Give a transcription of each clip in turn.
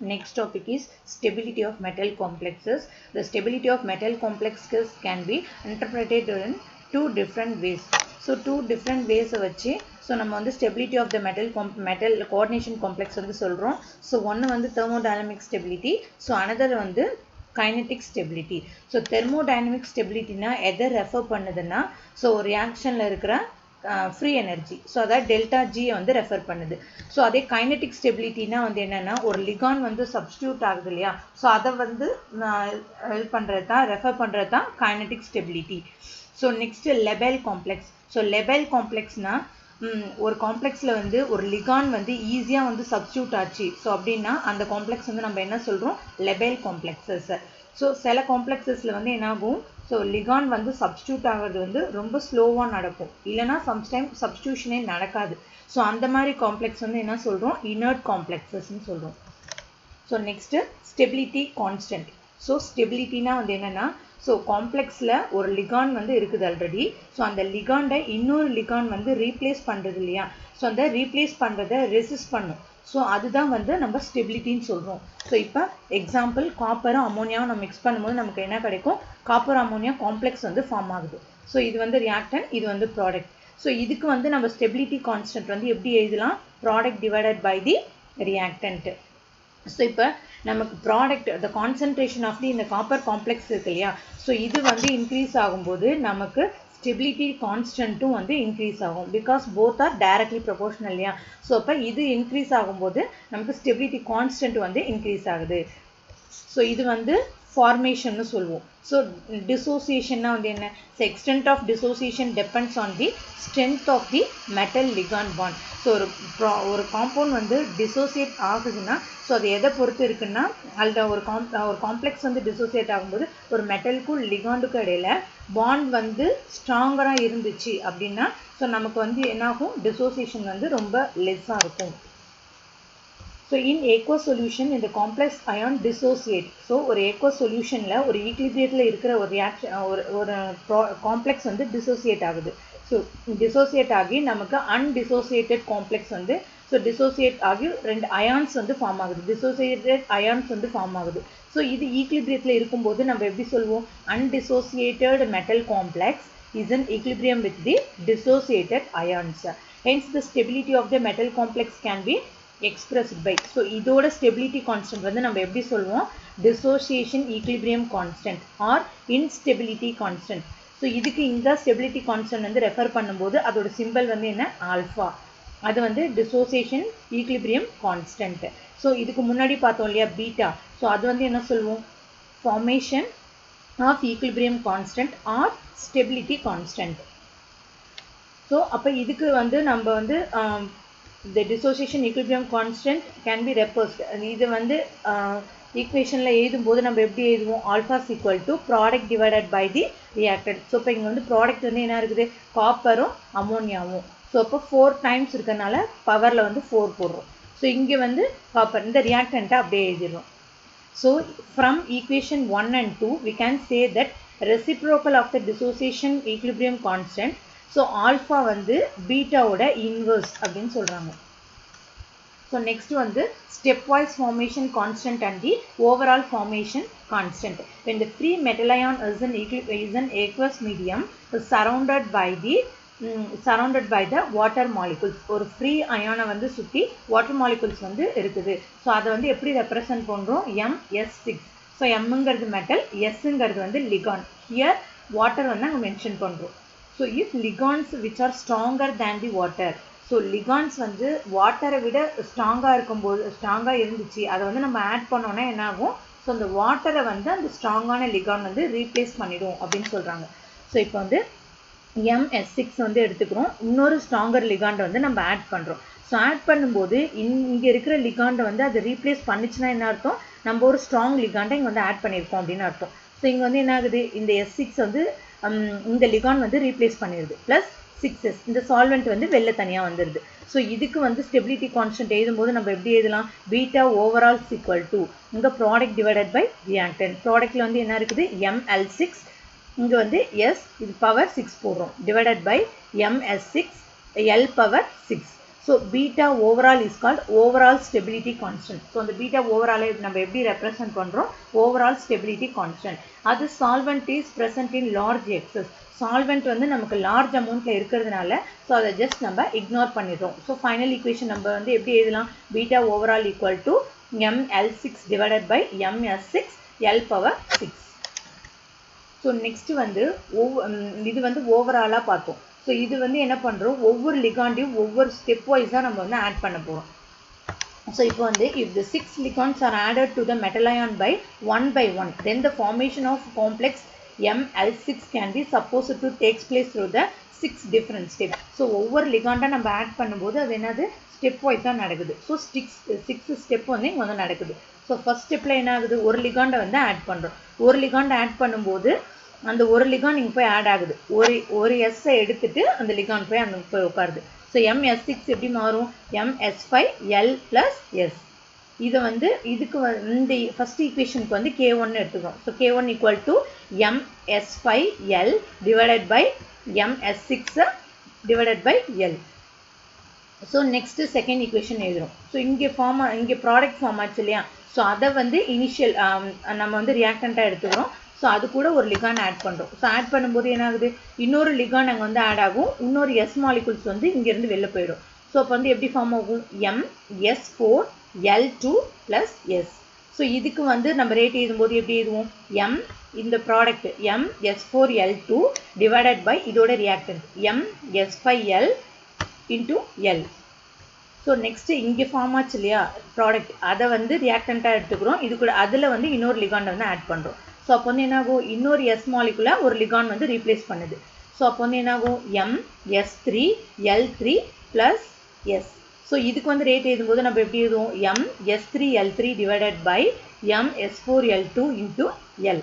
Next topic is stability of metal complexes. The stability of metal complexes can be interpreted in two different ways. So two different ways வச்சு so நம்ம வந்து stability of the metal coordination complex வந்து சொல்றோம். So one வந்து thermodynamic stability, so another வந்து kinetic stability. So thermodynamic stability னா எதை refer பண்ணுதுன்னா so reactionல இருக்கிற free energy, so that delta G வந்து ரெஃபர் பண்ணுது. so அதே kinetic stability னா வந்து என்னன்னா ஒரு ligand வந்து substitute ஆகுது இல்லையா, so அதை வந்து ஹெல்ப் பண்றது தான் ரெஃபர் பண்றது தான் kinetic stability. so next Lebel complex. so Lebel complex னா ஒரு காம்ப்ளெக்ஸ்ல வந்து ஒரு ligand வந்து ஈஸியா வந்து சப்ஸ்டிட்யூட் ஆச்சு, so அப்படின்னா அந்த காம்ப்ளெக்ஸ் வந்து நம்ம என்ன சொல்றோம், Lebel complexes. so சில காம்ப்ளெக்ஸஸ்ல வந்து என்ன ஆகும், so ligand வந்து சப்ஸ்டிட்யூட் ஆகிறது வந்து ரொம்ப ஸ்லோவா நடக்கும், இல்லனா சம்டைம் சப்ஸ்டிட்யூஷனே நடக்காது. so அந்த மாதிரி காம்ப்ளெக்ஸ் வந்து என்ன சொல்றோம், inert complexes னு சொல்றோம். so next stability constant. so stability னா வந்து என்னன்னா so காம்ப்ளெக்ஸ்ல ஒரு ligand வந்து இருக்குது ஆல்ரெடி, so அந்த ligand-ஐ இன்னொரு ligand வந்து ரீப்ளேஸ் பண்றது இல்லையா, so அந்த ரீப்ளேஸ் பண்றதை ரெசிஸ்ட் பண்ணும், so அதுதான் வந்து நம்ம ஸ்டெபிலிட்டின்னு சொல்றோம். so இப்போ எக்ஸாம்பிள் காப்பரும் அமோனியாவும் நம்ம மிக்ஸ் பண்ணும்போது நமக்கு என்ன கிடைக்கும், காப்பர் அமோனியா காம்ப்ளெக்ஸ் வந்து ஃபார்ம் ஆகுது. so இது வந்து ரியாக்டன்ட், இது வந்து ப்ராடக்ட். so இதுக்கு வந்து நம்ம ஸ்டெபிலிட்டி கான்ஸ்டன்ட் வந்து எப்படி எழுதலாம், product divided by the reactant. so இப்போ நமக்கு product the concentration of the இந்த காப்பர் காம்ப்ளெக்ஸ் இருக்கு இல்லையா, so இது வந்து இன்க்ரீஸ் ஆகும்போது நமக்கு stability கான்ஸ்டன்ட்டும் வந்து இன்க்ரீஸ் ஆகும், because both are directly proportional இல்லையா. so அப்போ இது இன்க்ரீஸ் ஆகும்போது நமக்கு stability கான்ஸ்டன்ட் வந்து இன்க்ரீஸ் ஆகுது. so இது வந்து formation னு சொல்லுவோம். so dissociation னா வந்து என்ன, so extent of dissociation depends on the strength of the metal ligand bond. so ஒரு காம்பவுண்ட் வந்து dissociate ஆகுதுன்னா so அது எதை பொறுத்து இருக்குன்னா, அதில் ஒரு காம்ப்ளெக்ஸ் வந்து dissociate ஆகும்போது ஒரு மெட்டலுக்கும் லிகாண்டுக்கும் இடையில பாண்ட் வந்து ஸ்ட்ராங்கராக இருந்துச்சு அப்படின்னா so நமக்கு வந்து என்னாகும், dissociation வந்து ரொம்ப லெஸ்ஸாக இருக்கும். so in aqueous solution இந்த complex ion dissociate. so ஒரு aqueous solutionல ஒரு ஈக்லிபிரியத்தில் இருக்கிற ஒரு reaction ஒரு காம்ப்ளெக்ஸ் வந்து dissociate ஆகுது. so dissociate ஆகி நமக்கு undissociated complex வந்து so dissociate ஆகி ரெண்டு ions வந்து ஃபார்ம் ஆகுது, dissociated ions வந்து ஃபார்ம் ஆகுது. so இது ஈக்லிபிரியத்தில் இருக்கும்போது நம்ம எப்படி சொல்லுவோம், undissociated metal complex is in equilibrium with the dissociated ions. hence the stability of the metal complex can be expressed by, so இதோட stability constant வந்து நம்ம எப்படி சொல்லுவோம், dissociation equilibrium constant or instability constant. so இதுக்கு இந்த stability constant வந்து refer பண்ணும்போது அதோட சிம்பல் வந்து என்ன, ஆல்ஃபா, அது வந்து dissociation equilibrium constant. so இதுக்கு முன்னாடி பார்த்தோம் இல்லையா பீட்டா, so அது வந்து என்ன சொல்லுவோம், formation of equilibrium constant or stability constant. so அப்ப இதுக்கு வந்து நம்ம வந்து the dissociation equilibrium constant can be reversed. இது வந்து ஈக்குவேஷன்ல எழுதும்போது நம்ம எப்படி எழுதுவோம், alpha is equal to product divided by the reactant. so இப்போ இங்க வந்து ப்ராடக்ட் வந்து என்ன இருக்குது, காப்பரும் அமோனியாவும், so அப்போ 4 times இருக்கனால பவர்ல வந்து 4 போடுறோம். so இங்க வந்து காப்பர், இந்த ரியாக்டன்ட்டை அப்படியே எழுதிடுறோம். so from equation 1 and 2 we can say that reciprocal of the dissociation equilibrium constant, so alpha வந்து பீட்டாவோட இன்வர்ஸ் அப்படின்னு சொல்றாங்க. so next வந்து stepwise formation constant and the overall formation constant. when the free metal ion is in aqueous medium is surrounded by the water molecules. ஒரு free ion வந்து சுத்தி water molecules வந்து இருக்குது, so அதை வந்து எப்படி ரெப்ரசன்ட் பண்றோம், MS6. so Mங்கிறது metal, Sங்கிறது வந்து ligand. here water வந்து நாங்க மென்ஷன் பண்றோம். so if ligands which are stronger than the water, so ligands வந்து வாட்டரை விட ஸ்ட்ராங்கா இருந்துச்சு, அதை வந்து நம்ம ஆட் பண்ணோம்னா என்ன ஆகும், so அந்த வாட்டரை வந்து அந்த ஸ்ட்ராங்கான ligand வந்து ரீப்ளேஸ் பண்ணிடும் அப்படின்னு சொல்றாங்க. so இப்போ வந்து MS6 வந்து எடுத்துக்கிறோம், இன்னொரு ஸ்ட்ராங்கர் ligand வந்து நம்ம ஆட் பண்றோம். so ஆட் பண்ணும்போது இங்க இருக்கிற ligand வந்து அதை ரீப்ளேஸ் பண்ணிச்சுன்னா என்ன அர்த்தம், நம்ம ஒரு ஸ்ட்ராங் ligand இங்க வந்து ஆட் பண்ணியிருக்கோம் அப்படின்னு அர்த்தம். so இங்க வந்து என்ன ஆகுது, இந்த S6 வந்து இந்த ligand வந்து ரீப்ளேஸ் பண்ணிடுது, பிளஸ் 6s இந்த சால்வெண்ட் வந்து வெளில தனியா வந்துருது. so இதுக்கு வந்து ஸ்டெபிலிட்டி கான்ஸ்டன்ட் எழுதும்போது நம்ம எப்படி எழுதலாம், beta overall is equal to இங்க ப்ராடக்ட் டிவைடட் பை ரியாக்டன்ட். ப்ராடக்ட்ல வந்து என்ன இருக்குது, ML6, இங்க வந்து S இது பவர் 6 போடுறோம், divided by MS6 L power 6. So beta overall is called overall stability constant. So the beta overall நம்ம எப்படி represent பண்றோம்? Overall stability constant. அது solvent is present in large excess. Solvent வந்து நமக்கு large amountல இருக்கிறதுனால so அதை just நம்ம ignore பண்ணிடுறோம். So final equation நம்ம வந்து எப்படி எழுதலாம்? Beta overall equal to ml6 divided by ms6 l power 6. So next வந்து இது வந்து overall பார்த்தோம். So இது வந்து என்ன பண்றோம்? ஒவ்வொரு லிகாண்டையும் ஒவ்வொரு step wise நம்ம வந்து add பண்ண போறோம். So இப்போ வந்து if the 6 ligands are added to the metal ion by 1 by 1, then the formation of complex ml6 can be supposed to takes place through the 6 different steps. So ஒவ்வொரு லிகாண்டா நம்ம add பண்ணும்போது அது என்னது step wise நடக்குது. So 6 step வந்து இங்க வந்து நடக்குது. So first stepல என்ன ஆகுது? ஒரு லிகாண்டை வந்து add பண்றோம். ஒரு லிகாண்டை add பண்ணும்போது அந்த ஒரு லிகாண்ட் இங்க போய் ஆட் ஆகுது. ஒரு s எடுத்துட்டு அந்த லிகாண்ட் போய் அங்க போய் உட்காருது. சோ ms6 எப்படி மாறும்? ms5l + s. இத வந்து இதுக்கு இந்த ஃபர்ஸ்ட் ஈக்குவேஷனுக்கு வந்து k1 எடுத்துக்கிறோம். So k1 = ms5l divided by ms6 divided by l. So next second equation எழுதுறோம். சோ இங்க ப்ராடக்ட் ஃபார்ம் ஆச்சு இல்லையா? சோ அத வந்து இனிஷியல் நம்ம வந்து ரியாக்டன்ட்டா எடுத்துக்கிறோம். So அது கூட ஒரு லிகாண்ட் ஆட் பண்றோம். So ஆட் பண்ணும்போது என்ன ஆகுது? இன்னொரு லிகாண்ட் அங்க வந்து ஆட் ஆகும். இன்னொரு s மாலிக்யூல்ஸ் வந்து இங்க இருந்து வெளிய போய்டும். So அப்ப வந்து எப்படி ஃபார்ம் ஆகும்? ms4l2 + s. So இதுக்கு வந்து நம்ம ரேட் எழுதும்போது எப்படி எழுதுவோம்? m இந்த ப்ராடக்ட் ms4l2 divided by இதோட reactant ms5l into l. So next இங்க ஃபார்ம் ஆச்சு இல்லையா ப்ராடக்ட் அத வந்து ரியாக்டன்ட்டா எடுத்துக்கிறோம். இது கூட அதுல வந்து இன்னொரு லிகாண்ட் வந்து ஆட் பண்றோம். So அப்போ வந்து என்ன ஆகும்? இன்னொரு s மாலிகுல ஒரு லிகாண்ட் வந்து ரீப்ளேஸ் பண்ணுது. So அப்போ வந்து என்ன ஆகும்? ms3l3 + s. So இதுக்கு வந்து ரேட் எழுதும்போது நம்ம எப்படி எழுதுவோம்? ms3l3 divided by ms4l2 into l.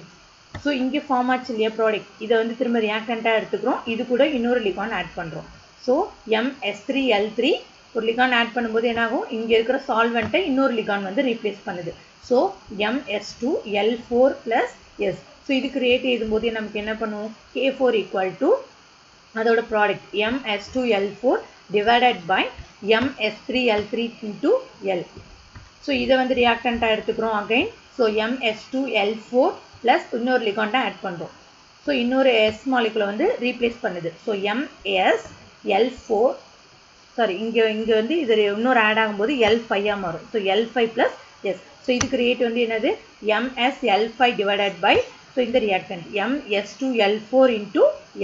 So இங்க ஃபார்ம் ஆச்சு இல்லையா ப்ராடக்ட் இத வந்து திரும்ப ரியாக்டன்ட்டா எடுத்துக்கிறோம். இது கூட இன்னொரு லிகாண்ட் ஆட் பண்றோம். So ms3l3 ஒரு லிகாண்ட் ஆட் பண்ணும்போது என்ன ஆகும்? இங்க இருக்கிற சால்வெண்ட்டை இன்னொரு லிகாண்ட் வந்து ரீப்ளேஸ் பண்ணுது. So ms2l4 + s. So இதுக்கு ரேட் எழுதும்போது நமக்கு என்ன பண்ணுவோம்? k4 = அதோட product ms2l4 divided by ms3l3 into l. So இத வந்து ரியாக்டன்ட்டா எடுத்துக்கிறோம் again. So ms2l4 plus இன்னொரு லிகாண்ட் ஆட் பண்றோம். So இன்னொரு s மாலிகுல வந்து ரீப்ளேஸ் பண்ணுது. So msl4 சாரி இங்க வந்து இது இன்னொரு ஆட் ஆகும்போது l5 ஆ மாறும். So l5 + s. So இதுக்கு ரேட் வந்து என்னது? msl5 divided by so இந்த reactant ms2l4 into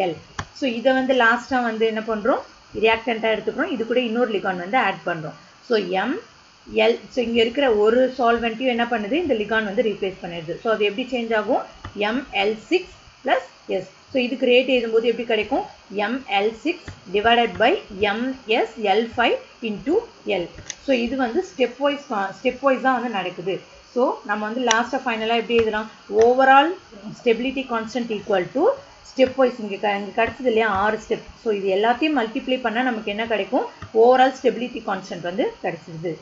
l. So இத வந்து லாஸ்டா வந்து என்ன பண்றோம்? ரியாக்டன்ட்டா எடுத்துக்கிறோம். இது கூட இன்னொரு லிகாண்ட் வந்து ஆட் பண்றோம். So so இங்க இருக்கிற ஒரு சால்வெண்ட்டையும் என்ன பண்ணுது? இந்த லிகாண்ட் வந்து ரீப்ளேஸ் பண்ணிடுது. So அது எப்படி சேஞ்ச் ஆகும்? ml6 + s. So இதுக்கு ரேட் எழுதும்போது எப்படி கிடைக்கும்? ml6 divided by msl5 into l. So இது வந்து ஸ்டெப் வைஸ் தான் வந்து நடக்குது. So நம்ம வந்து லாஸ்டா ஃபைனலா எப்படி எழுதலாம்? overall stability constant equal to step wise இங்க கிடைச்சது இல்லையா 6 ஸ்டெப். So இது எல்லாத்தையும் மல்டிப்ளை பண்ணா நமக்கு என்ன கிடைக்கும்? overall stability constant வந்து கிடைச்சிருது.